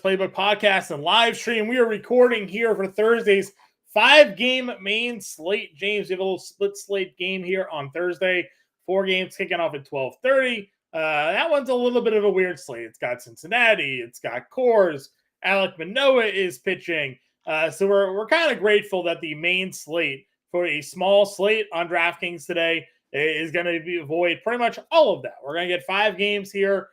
Playbook podcast and live stream. We are recording here for Thursday's 5-game main slate. James, we have a little split slate game here on Thursday. 4 games kicking off at 12:30. That one's a little bit of a weird slate. It's got Cincinnati. It's got Coors. Alek Manoah is pitching. So we're kind of grateful that the main slate for a small slate on DraftKings today is going to avoid pretty much all of that. We're going to get 5 games here.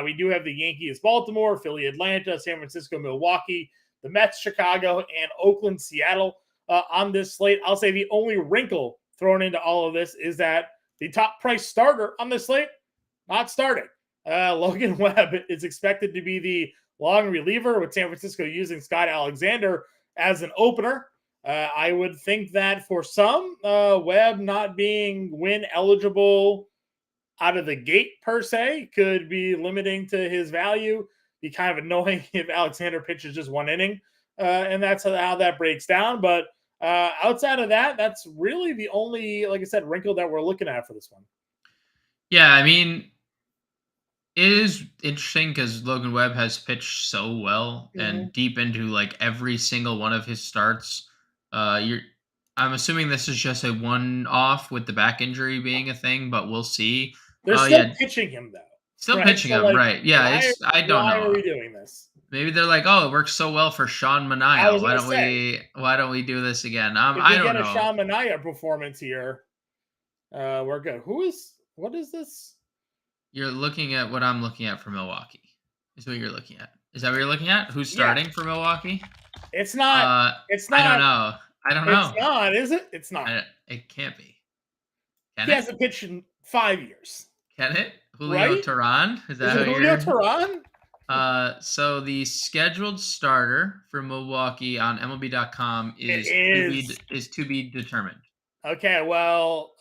We do have the Yankees, Baltimore, Philly, Atlanta, San Francisco, Milwaukee, the Mets, Chicago, and Oakland, Seattle on this slate. I'll say the only wrinkle thrown into all of this is that the top price starter on this slate, not starting. Logan Webb is expected to be the long reliever with San Francisco using Scott Alexander as an opener. I would think that for some, Webb not being win eligible out of the gate per se could be limiting to his value. Be kind of annoying if Alexander pitches just 1 inning, and that's how that breaks down. But outside of that, that's really the only, like I said, wrinkle that we're looking at for this one. Yeah, I mean, it is interesting because Logan Webb has pitched so well and deep into like every single one of his starts. I'm assuming this is just a one-off with the back injury being a thing, but we'll see. They're still pitching him, though. Still pitching him, right. Yeah, I don't know. Why are we doing this? Maybe they're like, oh, it works so well for Sean Manaea. Why don't we do this again? I don't know. If we get a Sean Manaea performance here, we're good. What is this? You're looking at what I'm looking at for Milwaukee. Is what you're looking at. Is that what you're looking at? Who's starting for Milwaukee? It's not. It's not. I don't know. It's not, is it? It's not. It can't be. He hasn't pitched in 5 years. Can it? Julio Teheran? Is that Julio Teheran? So the scheduled starter for Milwaukee on MLB.com is to be determined. Okay, well,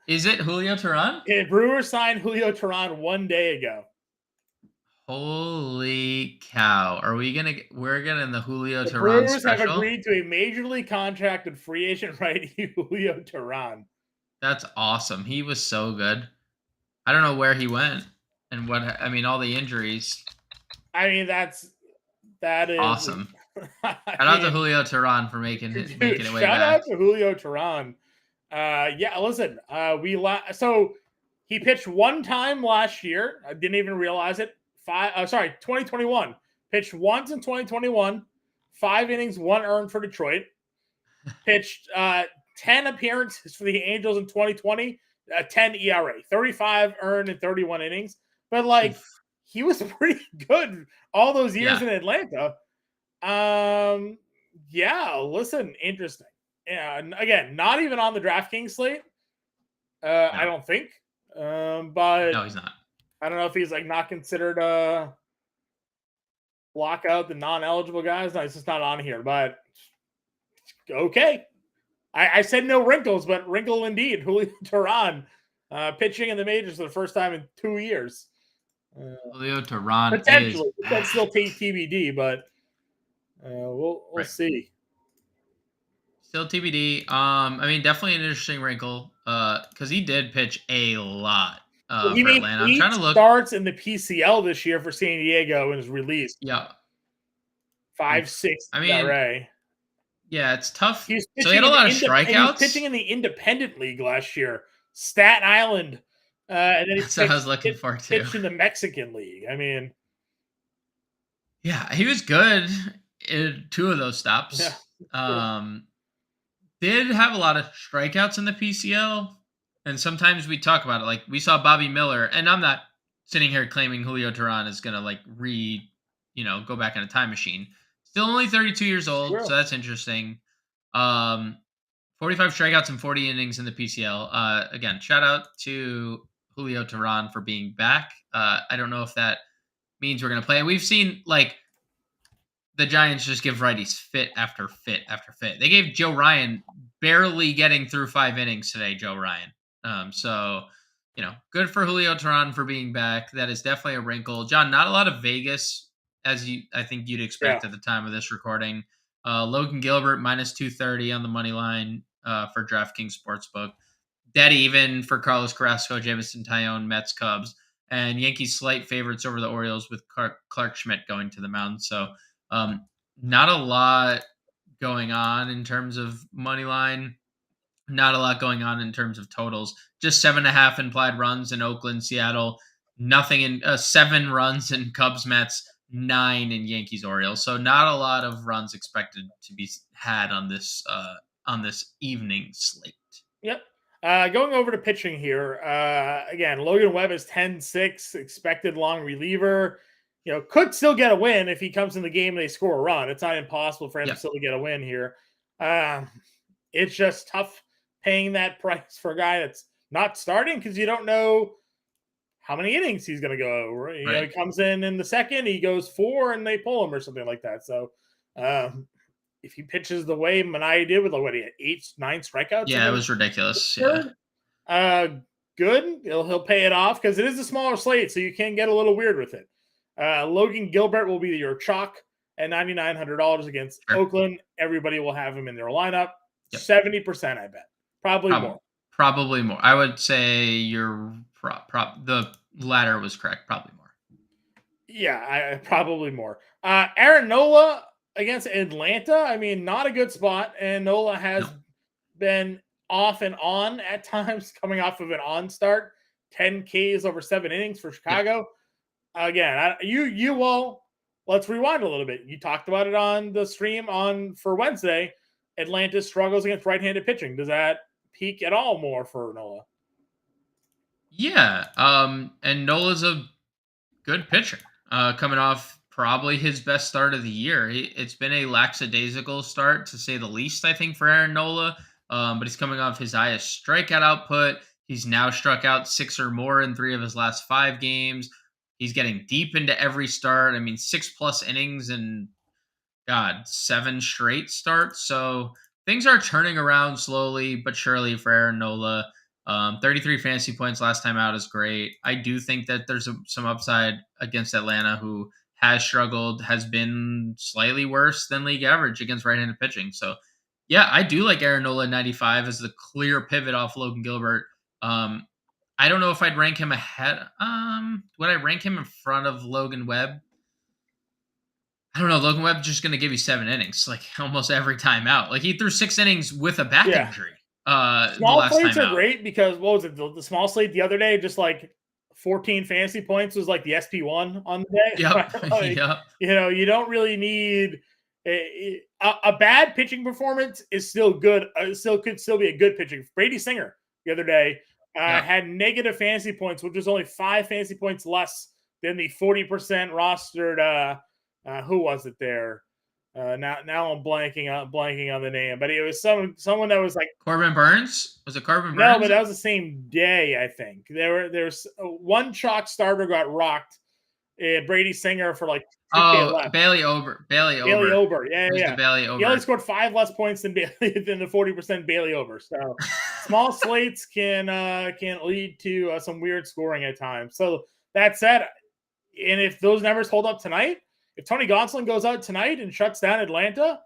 is it Julio Teheran? Brewers signed Julio Teheran 1 day ago. Holy cow! We're getting the Julio Teheran Brewers special? have agreed to a majorly contracted free agent righty Julio Teheran. That's awesome. He was so good. I don't know where he went and all the injuries. I mean, that is awesome. Shout out to Julio Teheran for making it way back. Shout out to Julio Teheran. Yeah, listen, so he pitched 1 time last year. I didn't even realize it. 2021. Pitched once in 2021. 5 innings, 1 earned for Detroit. Pitched 10 appearances for the Angels in 2020. 10 ERA, 35 earned in 31 innings. But he was pretty good all those years in Atlanta. Yeah, listen, interesting. Yeah, and again, not even on the DraftKings slate. No. I don't think. But no, he's not. I don't know if he's not considered block out the non-eligible guys. No, it's just not on here. But okay. I said no wrinkles, but wrinkle indeed. Julio Teheran pitching in the majors for the first time in 2 years. Julio Teheran potentially. That's still TBD, but we'll see. Still TBD. I mean, definitely an interesting wrinkle because he did pitch a lot for Atlanta. I'm trying to look. Starts in the PCL this year for San Diego and is released. Yeah. 5.6 ERA. Yeah, it's tough. So he had a lot of strikeouts. He was pitching in the independent league last year, Staten Island, and then that's what I was looking for too. Pitched in the Mexican league. I mean, yeah, he was good in 2 of those stops. Yeah, did have a lot of strikeouts in the PCL, and sometimes we talk about it. Like we saw Bobby Miller, and I'm not sitting here claiming Julio Teheran is gonna go back in a time machine. Still only 32 years old, so that's interesting. 45 strikeouts and 40 innings in the PCL. Again, shout out to Julio Teheran for being back. I don't know if that means we're going to play. And we've seen, the Giants just give righties fit after fit after fit. They gave Joe Ryan barely getting through 5 innings today, Joe Ryan. So, good for Julio Teheran for being back. That is definitely a wrinkle. John, not a lot of Vegas I think you'd expect at the time of this recording. Logan Gilbert minus 230 on the money line for DraftKings Sportsbook. Dead even for Carlos Carrasco, Jameson Tyone, Mets, Cubs. and Yankees slight favorites over the Orioles with Clark Schmidt going to the mound. So not a lot going on in terms of money line. Not a lot going on in terms of totals. Just 7.5 implied runs in Oakland, Seattle. Nothing in 7 runs in Cubs, Mets. 9 in Yankees, Orioles. So not a lot of runs expected to be had on this evening slate. Yep. Going over to pitching here. Again, Logan Webb is 10-6, expected long reliever. Could still get a win if he comes in the game and they score a run. It's not impossible for him to still get a win here. It's just tough paying that price for a guy that's not starting because you don't know how many innings he's going to go. Right? He comes in the second, he goes 4, and they pull him or something like that. So if he pitches the way Manaea did with 8, 9 strikeouts. Yeah, it was ridiculous. Yeah. Good. He'll pay it off because it is a smaller slate, so you can get a little weird with it. Logan Gilbert will be your chalk at $9,900 against Oakland. Everybody will have him in their lineup. 70%, I bet. Probably more. Probably more. I would say your the latter was correct. Probably more. Yeah, probably more. Aaron Nola against Atlanta. I mean, not a good spot, and Nola has been off and on at times, coming off of an on start. 10 Ks over 7 innings for Chicago. Again, you all. Let's rewind a little bit. You talked about it on the stream for Wednesday. Atlanta struggles against right-handed pitching. Does that peak at all more for Nola? Yeah, and Nola's a good pitcher, coming off probably his best start of the year. It's been a lackadaisical start, to say the least, I think, for Aaron Nola, but he's coming off his highest strikeout output. He's now struck out 6 or more in 3 of his last 5 games. He's getting deep into every start. I mean, 6+ innings and 7 straight starts. So things are turning around slowly but surely for Aaron Nola. 33 fantasy points last time out is great. I do think that there's some upside against Atlanta, who has struggled, has been slightly worse than league average against right-handed pitching. So, yeah, I do like Aaron Nola 95 as the clear pivot off Logan Gilbert. I don't know if I'd rank him ahead. Would I rank him in front of Logan Webb? I don't know. Logan Webb's just going to give you 7 innings, like almost every time out. Like he threw 6 innings with a back injury. Small slates are great because what was it? The small slate the other day, just like 14 fantasy points was like the SP1 on the day. Yep. You don't really need a bad pitching performance is still good. Could still be a good pitching. Brady Singer the other day had negative fantasy points, which was only 5 fantasy points less than the 40% rostered. Who was it there? Now I'm blanking on the name, but it was someone that was like Corbin Burns. Was it Corbin Burns? No, but that was the same day. I think there's one chalk starter got rocked. Brady Singer for like 2K left. Bailey Ober. Yeah. Bailey Ober. He only scored 5 less points than the 40% Bailey Ober. So small slates can lead to some weird scoring at times. So that said, and if those numbers hold up tonight, if Tony Gonsolin goes out tonight and shuts down Atlanta,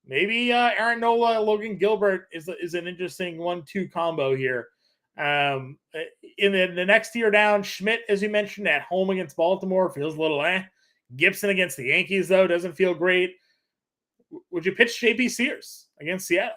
maybe Aaron Nola, Logan Gilbert is an interesting 1-2 combo here. In the next tier down, Schmidt, as you mentioned, at home against Baltimore, feels a little Gibson against the Yankees, though, doesn't feel great. Would you pitch JP Sears against Seattle?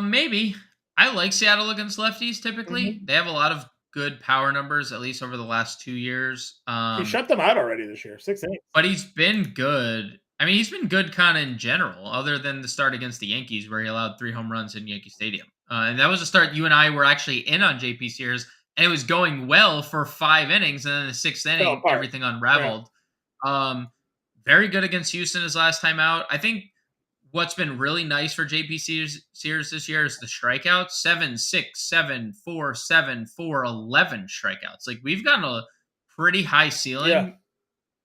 Maybe. I like Seattle against lefties typically. Mm-hmm. They have a lot of good power numbers, at least over the last 2 years. He shut them out already this year, 6 innings. But he's been good. I mean, he's been good kind of in general, other than the start against the Yankees where he allowed 3 home runs in Yankee Stadium. And that was a start you and I were actually in on JP Sears, and it was going well for 5 innings, and then the 6th inning, everything unraveled. Right. Very good against Houston his last time out. I think what's been really nice for JP Sears this year is the strikeouts. 7, 6, 7, 4, 7, 4, 11 strikeouts. Like, we've gotten a pretty high ceiling. Yeah.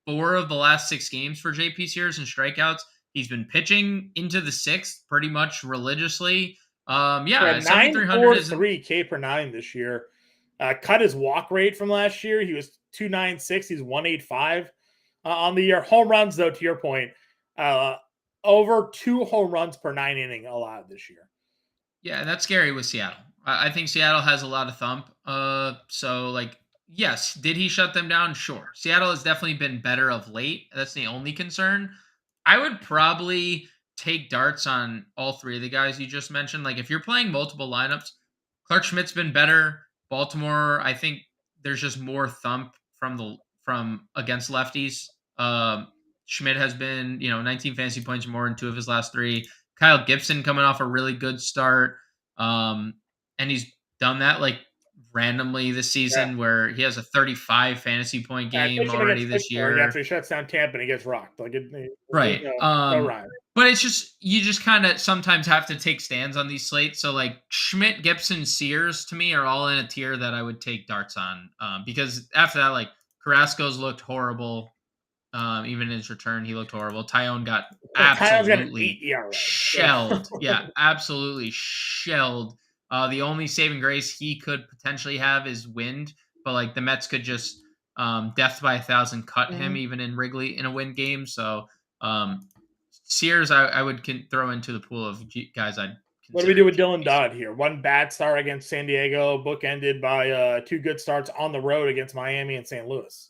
4 of the last 6 games for JP Sears in strikeouts. He's been pitching into the 6th pretty much religiously. 9.43 K per 9 this year. Cut his walk rate from last year. He was 2.96. He's 1.85 on the year. Home runs, though, to your point, over 2 home runs per 9 inning allowed this year. Yeah, that's scary with Seattle. I think Seattle has a lot of thump. So like, yes, did he shut them down? Sure. Seattle has definitely been better of late. That's the only concern. I would probably take darts on all three of the guys you just mentioned. Like if you're playing multiple lineups, Clark Schmidt's been better. Baltimore, I think there's just more thump from against lefties. Schmidt has been, 19 fantasy points more in two of his last three. Kyle Gibson coming off a really good start. Um, and he's done that like randomly this Yeah. season where he has a 35 fantasy point I game pitched him already against this Pittsburgh year. after he shuts down Tampa and he gets rocked. Like there's Right. no rhyme. But it's just you just kind of sometimes have to take stands on these slates. So like Schmidt, Gibson, Sears to me are all in a tier that I would take darts on. Because after that, like Carrasco's looked horrible. Even in his return, he looked horrible. Tyone got Tyler's got an 8 absolutely ERA. shelled. Yeah, absolutely shelled. The only saving grace he could potentially have is wind, but like the Mets could just death by 1,000 cut him Mhm. even in Wrigley in a win game. So um, Sears, I would throw into the pool of guys I'd What do we consider do to with keep Dylan these. Dodd here? One bad start against San Diego, bookended by 2 good starts on the road against Miami and St. Louis.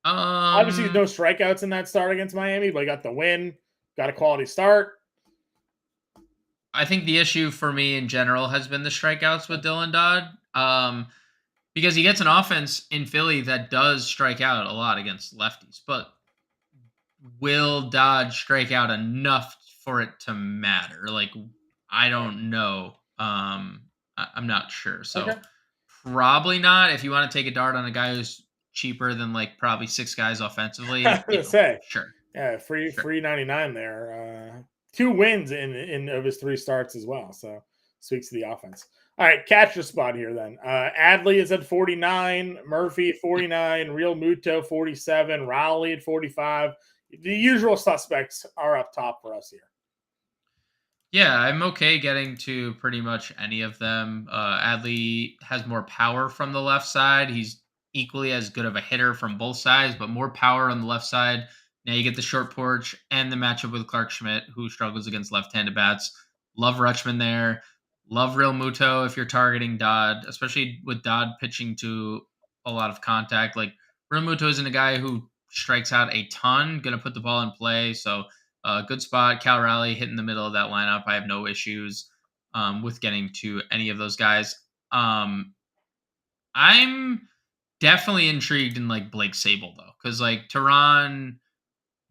Obviously, no Um, strikeouts in that start against Miami, but he got the win, got a quality start. I think the issue for me in general has been the strikeouts with Dylan Dodd. Because he gets an offense in Philly that does strike out a lot against lefties, but will Dodd strike out enough for it to matter? Like, I don't know. I'm not sure. So Okay. probably not. If you want to take a dart on a guy who's cheaper than like probably six guys I offensively, was gonna say, sure, yeah, sure. free 99 there. 2 wins in of his 3 starts as well. So speaks to the offense. All right, catch the spot here then. Adley is at 49, Murphy at Yep. 49, Real Muto 47, Rowley at 45. The usual suspects are up top for us here. Yeah, I'm okay getting to pretty much any of them. Adley has more power from the left side. He's equally as good of a hitter from both sides, but more power on the left side. Now you get the short porch and the matchup with Clark Schmidt, who struggles against left-handed bats. Love Rutschman there. Love Real Muto if you're targeting Dodd, especially with Dodd pitching to a lot of contact. Like Real Muto isn't a guy who strikes out a ton, gonna put the ball in play. So good spot. Cal Raleigh hit in the middle of that lineup. I have no issues with getting to any of those guys. I'm definitely intrigued in like Blake Sable though, because like Tehran,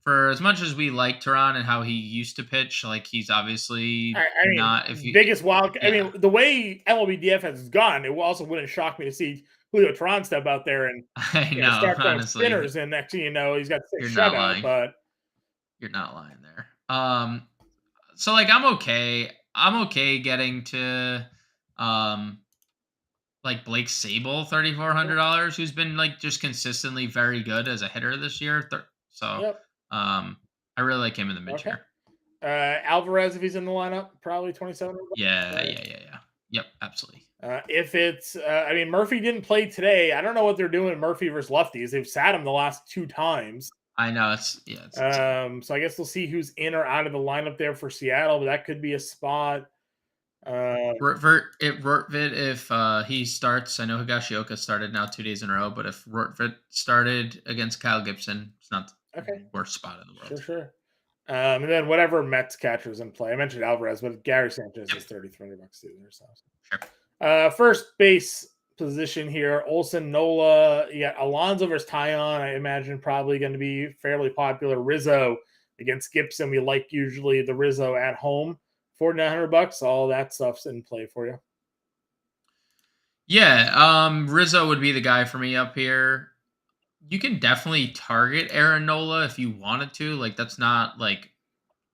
for as much as we like Tehran and how he used to pitch, like he's obviously I mean, not. If you, biggest wild. I yeah, mean, the way MLB DFS has gone, it also wouldn't shock me to see Julio Teheran step out there and I know. start throwing Honestly, spinners. And next thing you know, he's got 6 you're not shutout. lying. But You're not lying there. So like I'm okay. I'm okay getting to um like Blake Sable, $3,400, who's been like just consistently very good as a hitter this year. So, yep, um, I really like him in the mid okay. tier. Alvarez, if he's in the lineup, probably 27. Yeah, Right. yeah, yeah, yeah. Yep, absolutely. If it's, I mean, Murphy didn't play today. I don't know what they're doing. Murphy versus lefties. They've sat him the last 2 times. I know it's insane. So I guess we'll see who's in or out of the lineup there for Seattle. But that could be a spot. Uh, Rortvit if he starts. I know Higashioka started now 2 days in a row, but if Rortvit started against Kyle Gibson, it's not the okay, worst spot in the sure, world. sure. And then whatever Mets catchers in play. I mentioned Alvarez, but Gary Sanchez Yep, is $3,300 too. There, so. sure. First base position here: Olson, Nola. You got Alonso versus Tyon. I imagine probably going to be fairly popular. Rizzo against Gibson. We like usually the Rizzo at home. $4,900. All that stuff's in play for you. Yeah, Rizzo would be the guy for me up here. You can definitely target Aaron Nola if you wanted to. Like that's not like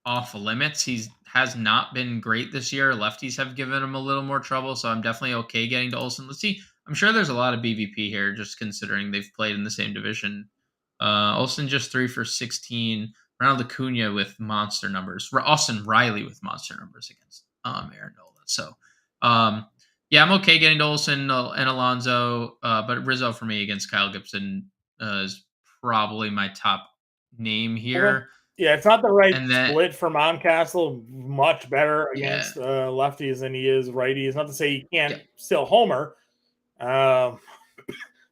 off limits. He's has not been great this year. Lefties have given him a little more trouble, so I'm definitely okay getting to Olsen. Let's see. I'm sure there's a lot of BVP here, just considering they've played in the same division. Olsen just 3 for 16. Ronald Acuna with monster numbers. Austin Riley with monster numbers against Aaron Nola. So yeah, I'm okay getting to Olsen and Alonso, but Rizzo for me against Kyle Gibson is probably my top name Okay. here. Yeah, it's not the right And then, split for Mountcastle. Much better against lefties than he is righties. Not to say he can't still homer, but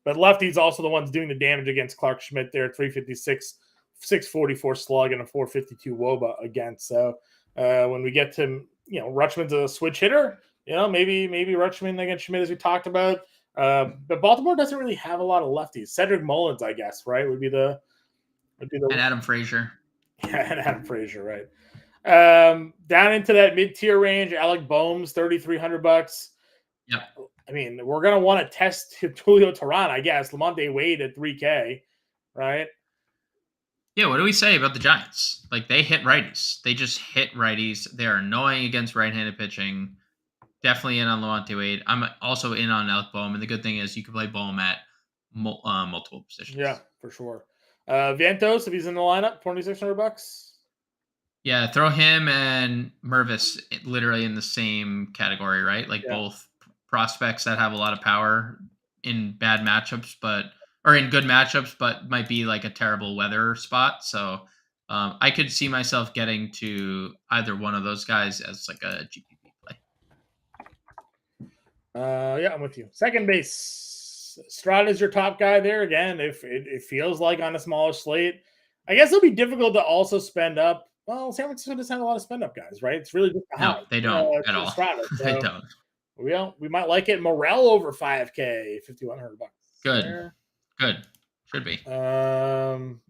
lefties also the ones doing the damage against Clark Schmidt there. 356, 644 slug, and a 452 WOBA against. So when we get to Rutschman's a switch hitter. Maybe Rutschman against Schmidt as we talked about. But Baltimore doesn't really have a lot of lefties. Cedric Mullins, I guess, right, would be the and Adam Frazier. Yeah, and Adam Frazier, right. Down into that mid-tier range, Alec Boehm's $3,300. Yep. I mean, we're gonna want to test Julio Teheran, I guess. Lamonte Wade at $3K, right? Yeah, what do we say about the Giants? Like, they hit righties. They just hit righties. They're annoying against right-handed pitching. Definitely in on Lamonte Wade. I'm also in on Alec Boehm, and the good thing is you can play Boehm at multiple positions. Yeah, for sure. Vientos, if he's in the lineup, $2,600. Yeah, throw him and Mervis literally in the same category, right? Like both prospects that have a lot of power in bad matchups, or in good matchups, but might be like a terrible weather spot. So I could see myself getting to either one of those guys as like a GPP play. Yeah, I'm with you. Second base. Strada's your top guy there. Again, if it feels like on a smaller slate, I guess it'll be difficult to also spend up. Well, San Francisco doesn't have a lot of spend up guys, right? It's really just No, they don't at all. Strada, so They don't. We might like it. Morel over $5K, $5,100. Good. There. Good. Should be. Kind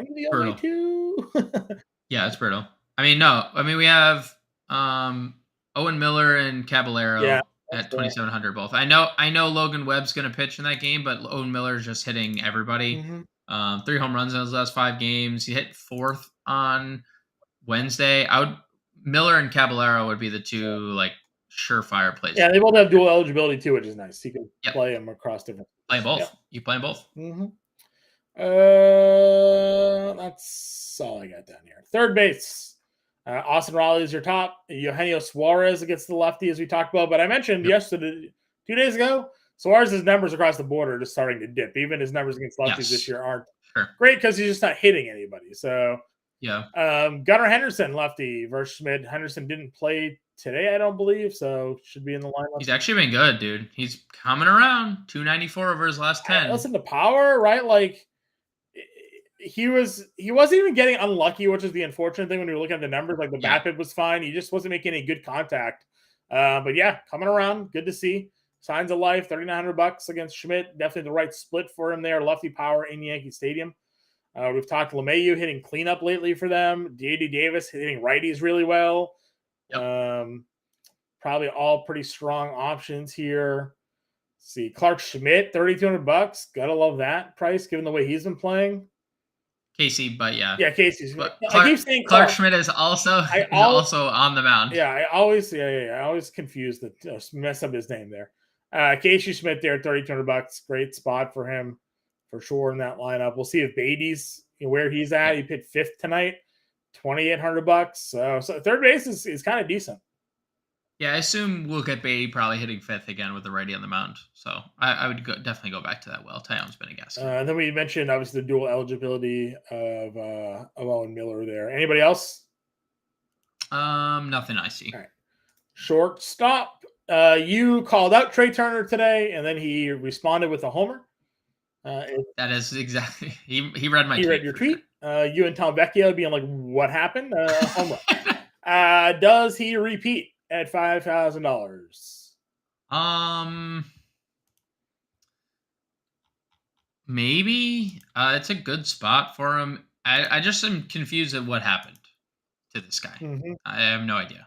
of the only two. Yeah, it's brutal. I mean, we have Owen Miller and Caballero at 2,700 both. I know Logan Webb's going to pitch in that game, but Owen Miller's just hitting everybody. 3 home runs in his last 5 games. He hit 4th on Wednesday. Miller and Caballero would be the two like surefire plays. Yeah, they both have dual eligibility too, which is nice. You can play them across different. Play both. Yep. You play them both. That's all I got down here. Third base. Austin Riley is your top. Eugenio Suarez against the lefty, as we talked about. But I mentioned yesterday, 2 days ago, Suarez's numbers across the board are just starting to dip. Even his numbers against lefties this year aren't great because he's just not hitting anybody. So, Gunnar Henderson, lefty versus Schmidt. Henderson didn't play today, I don't believe, so should be in the lineup. He's actually been good, dude. He's coming around. 294 over his last 10. Listen to power, right? Like, he wasn't even getting unlucky, which is the unfortunate thing when you're looking at the numbers. Like the BABIP was fine. He just wasn't making any good contact. But yeah, coming around. Good to see. Signs of life, $3,900 against Schmidt. Definitely the right split for him there. Lefty power in Yankee Stadium. We've talked LeMahieu hitting cleanup lately for them. J.D. Davis hitting righties really well. Probably all pretty strong options here. Let's see, Clark Schmidt, $3,200. Gotta love that price given the way he's been playing. Casey, but yeah, Casey's. I keep saying Clark Schmidt is also on the mound. Yeah, I always confuse mess up his name there. Casey Schmidt there, $3,200. Great spot for him for sure in that lineup. We'll see if Beatty's where he's at. He picked 5th tonight, $2,800. So third base is kind of decent. Yeah, I assume we'll get Beatty probably hitting 5th again with the righty on the mound. So I would definitely go back to that well. Tyone's been a guest. And then we mentioned obviously the dual eligibility of Owen Miller there. Anybody else? Nothing I see. All right. Shortstop. You called out Trey Turner today, and then he responded with a homer. That is exactly. He read my tweet. He read your tweet. You and Tom Vecchio being like, what happened? Home run. Does he repeat at $5,000? Maybe. It's a good spot for him. I just am confused at what happened to this guy. I have no idea.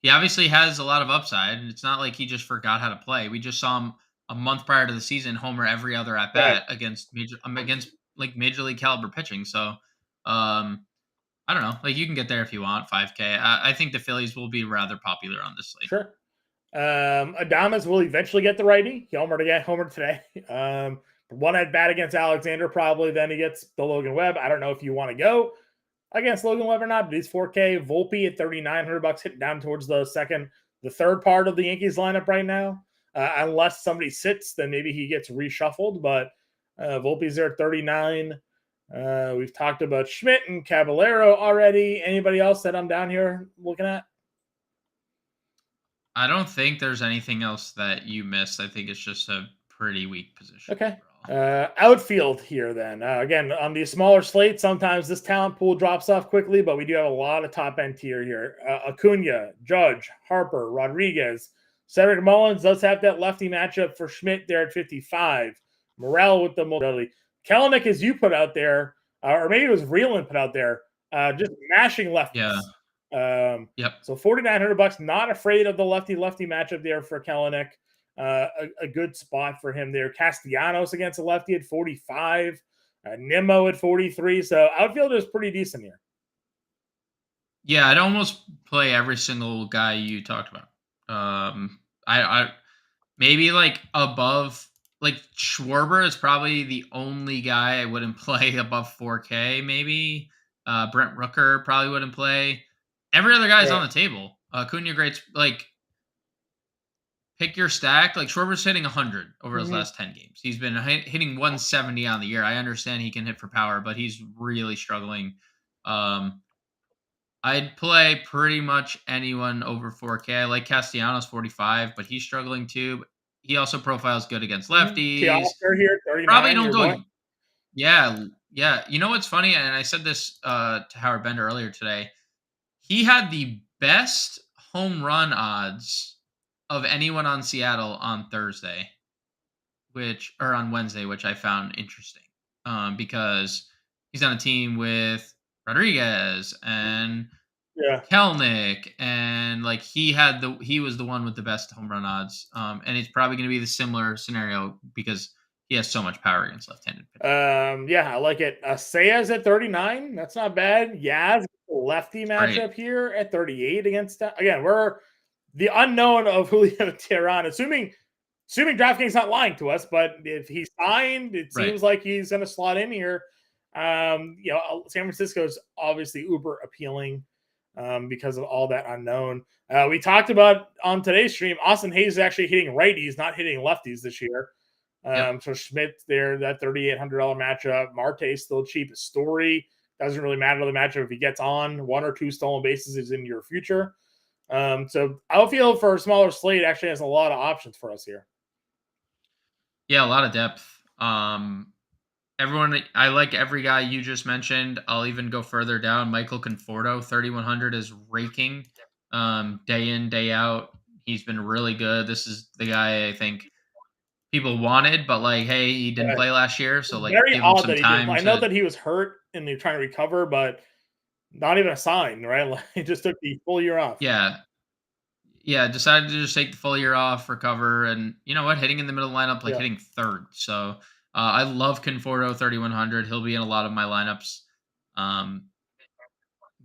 He obviously has a lot of upside, and it's not like he just forgot how to play. We just saw him a month prior to the season homer every other at bat against major league caliber pitching. So I don't know. Like, you can get there if you want, 5K. I think the Phillies will be rather popular on this slate. Sure. Adames will eventually get the righty. He homered today. One at bat against Alexander, probably. Then he gets the Logan Webb. I don't know if you want to go against Logan Webb or not, but he's 4K. Volpe at $3,900, hitting down towards the third part of the Yankees lineup right now. Unless somebody sits, then maybe he gets reshuffled. But Volpe's there at $39. We've talked about Schmidt and Caballero already. Anybody else that I'm down here looking at? I don't think there's anything else that you missed. I think it's just a pretty weak position. Okay. Overall. Outfield here then. Again, on these smaller slates, sometimes this talent pool drops off quickly, but we do have a lot of top end tier here. Acuna, Judge, Harper, Rodriguez. Cedric Mullins does have that lefty matchup for Schmidt there at 55. Morel with the mobility. Kelenic, as you put out there, or maybe it was Vreeland put out there, just mashing lefties. Yeah. Yep. So $4,900. Not afraid of the lefty matchup there for Kelenic. A good spot for him there. Castellanos against a lefty at 45. Nimmo at 43. So outfield is pretty decent here. Yeah, I'd almost play every single guy you talked about. I maybe like above, like Schwarber is probably the only guy I wouldn't play above 4K. Maybe Brent Rooker probably wouldn't play. Every other guy's on the table. Acuna, great. Like, pick your stack. Like, Schwarber's hitting 100 over his last 10 games. He's been hitting 170 on the year. I understand he can hit for power, but he's really struggling. I'd play pretty much anyone over 4K. I like Castellanos 45, but he's struggling too. He also profiles good against lefties. Here, 39, probably don't go. What? Yeah. You know what's funny? And I said this to Howard Bender earlier today. He had the best home run odds of anyone on Seattle on Thursday, or on Wednesday, which I found interesting because he's on a team with Rodriguez and Kelenic, and like he was the one with the best home run odds, and it's probably going to be the similar scenario because he has so much power against left-handed pitchers. Yeah, I like it. Sayas at 39. That's not bad. Yaz, lefty matchup here at 38 against. Again, we're the unknown of Julio Teheran. Assuming DraftKings not lying to us, but if he's signed, it seems like he's going to slot in here. San Francisco is obviously uber appealing because of all that unknown. We talked about on today's stream, Austin Hayes is actually hitting righties, not hitting lefties this year. So Schmidt there, that $3,800 matchup. Marte still cheap. Story doesn't really matter the matchup if he gets on. 1 or 2 stolen bases is in your future. So outfield for a smaller slate actually has a lot of options for us here. Yeah, a lot of depth. Everyone, I like every guy you just mentioned. I'll even go further down. Michael Conforto, 3,100 is raking day in, day out. He's been really good. This is the guy I think people wanted, but like, hey, he didn't play last year, so like, very give odd him some time. I know that he was hurt and they're trying to recover, but not even a sign, right? Like, he just took the full year off. Yeah, decided to just take the full year off, recover, and you know what? Hitting in the middle lineup, like hitting third. So I love Conforto 3,100. He'll be in a lot of my lineups.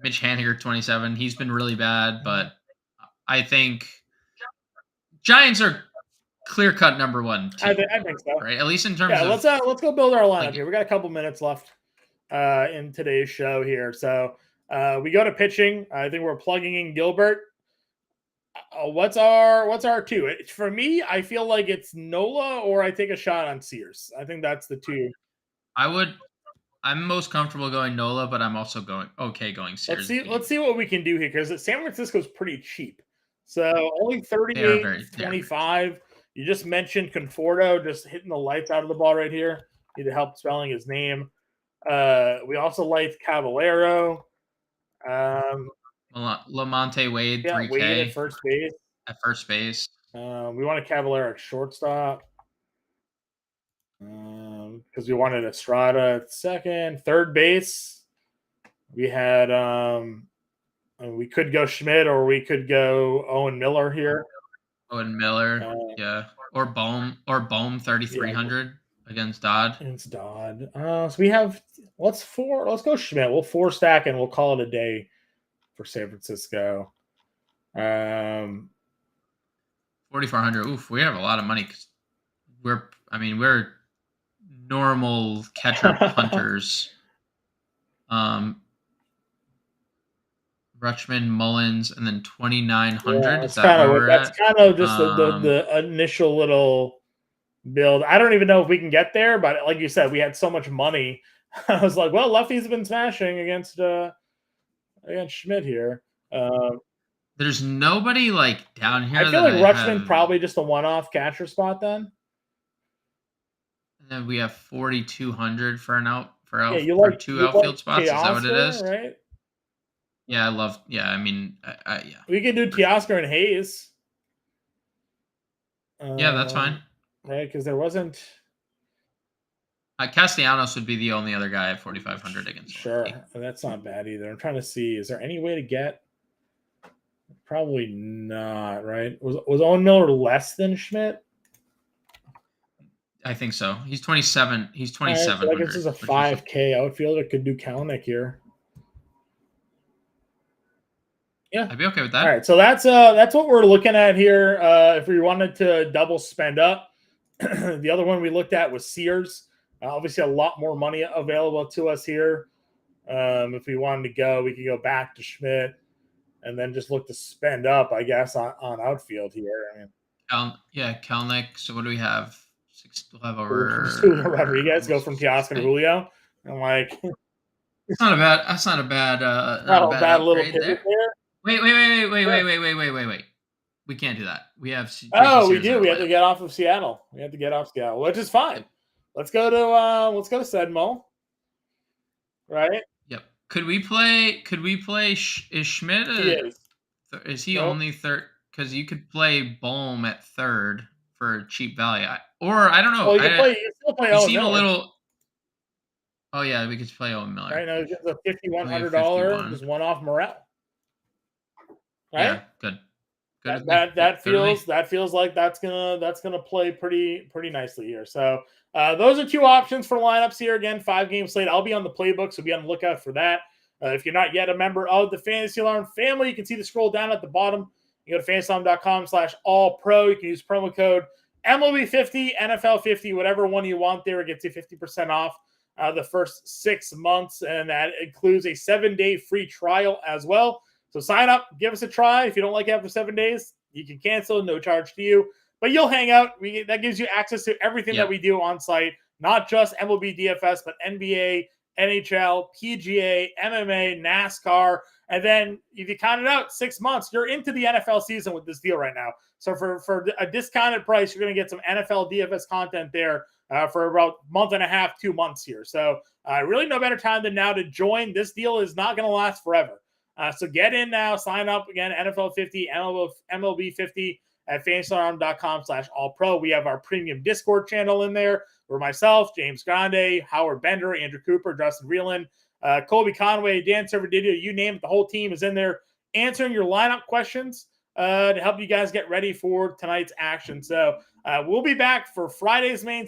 Mitch Haniger 27. He's been really bad, but I think Giants are clear-cut number one team, I think so. Right? At least in terms of... let's go build our lineup here. We got a couple minutes left in today's show here. So we go to pitching. I think we're plugging in Gilbert. What's our 2? For me, I feel like it's Nola or I take a shot on Sears. I think that's the 2. I'm most comfortable going Nola, but I'm also going Sears. Let's see what we can do here, because San Francisco's pretty cheap. So only 38.25. You just mentioned Conforto, just hitting the lights out of the ball right here. Need help spelling his name. We also like Caballero. Lamonte Wade, 3K. Wade at first base. We want a Caballero at shortstop. Because we wanted Estrada at second. Third base, we had we could go Schmidt or we could go Owen Miller here. Or Bohm 3,300 against Dodd. So we have let's go Schmidt. We'll 4 stack and we'll call it a day for San Francisco. 4,400. Oof, we have a lot of money. We're normal catcher punters. Rutschman, Mullins, and then 2,900. Is that where we're at? That's kind of just the initial little build. I don't even know if we can get there, but like you said, we had so much money I was like, well, lefties have been smashing against Schmidt here. There's nobody like down here. I feel like Rutschman probably just a one-off catcher spot then. And then we have 4,200 for an out for Yeah, for two outfield spots. Is that what it is? Right? Yeah, I love. Yeah, I mean, yeah. We could do Teoscar and Hayes. Yeah, that's fine. Right, because there wasn't. Castellanos would be the only other guy at 4,500 against. Sure, that's not bad either. I'm trying to see. Is there any way to get? Probably not. Right? Was Owen Miller less than Schmidt? I think so. He's 27. He's 27. Right, so this is a 5K outfielder. Could do Kalnick here. Yeah, I'd be okay with that. All right, so that's what we're looking at here. If we wanted to double spend up, the other one we looked at was Sears. Obviously, a lot more money available to us here. If we wanted to go, we could go back to Schmidt and then just look to spend up, I guess, on outfield here. I mean, Kalnick. So what do we have? We'll have over Rodriguez, go from Teoscar to Julio. I'm like, it's not a bad. That's not a bad. Not a bad little pivot there. Wait. We can't do that. We have. We do. We have to get off of Seattle. Which is fine. Let's go to Sedmo. Right. Yep. Could we play? Is Schmidt? Is he only third? Because you could play Bohm at third for cheap value, or I don't know. Well, you still play. You seem a little. Oh yeah, we could play Owen Miller. Right now, just a $5,100 just one-off Morel. Right. Yeah, good. That feels like that's gonna play pretty nicely here. So those are two options for lineups here. Again, 5-game slate. I'll be on the playbook, so be on the lookout for that. If you're not yet a member of the Fantasy Alarm family, you can see the scroll down at the bottom. You go to fantasyalarm.com/all-pro. You can use promo code MLB50, NFL50, whatever one you want there. It gets you 50% off the first 6 months, and that includes a 7-day free trial as well. So sign up, give us a try. If you don't like it after 7 days, you can cancel, no charge to you. But you'll hang out. That gives you access to everything that we do on site, not just MLB DFS, but NBA, NHL, PGA, MMA, NASCAR. And then if you count it out, 6 months, you're into the NFL season with this deal right now. So for a discounted price, you're going to get some NFL DFS content there for about a month and a half, 2 months here. So really no better time than now to join. This deal is not going to last forever. So get in now, sign up again, NFL 50, MLB 50 at fantasyalarm.com/all-pro. We have our premium Discord channel in there where myself, James Grande, Howard Bender, Andrew Cooper, Justin Reeland, Colby Conway, Dan Servadidio, you name it, the whole team is in there answering your lineup questions to help you guys get ready for tonight's action. So we'll be back for Friday's main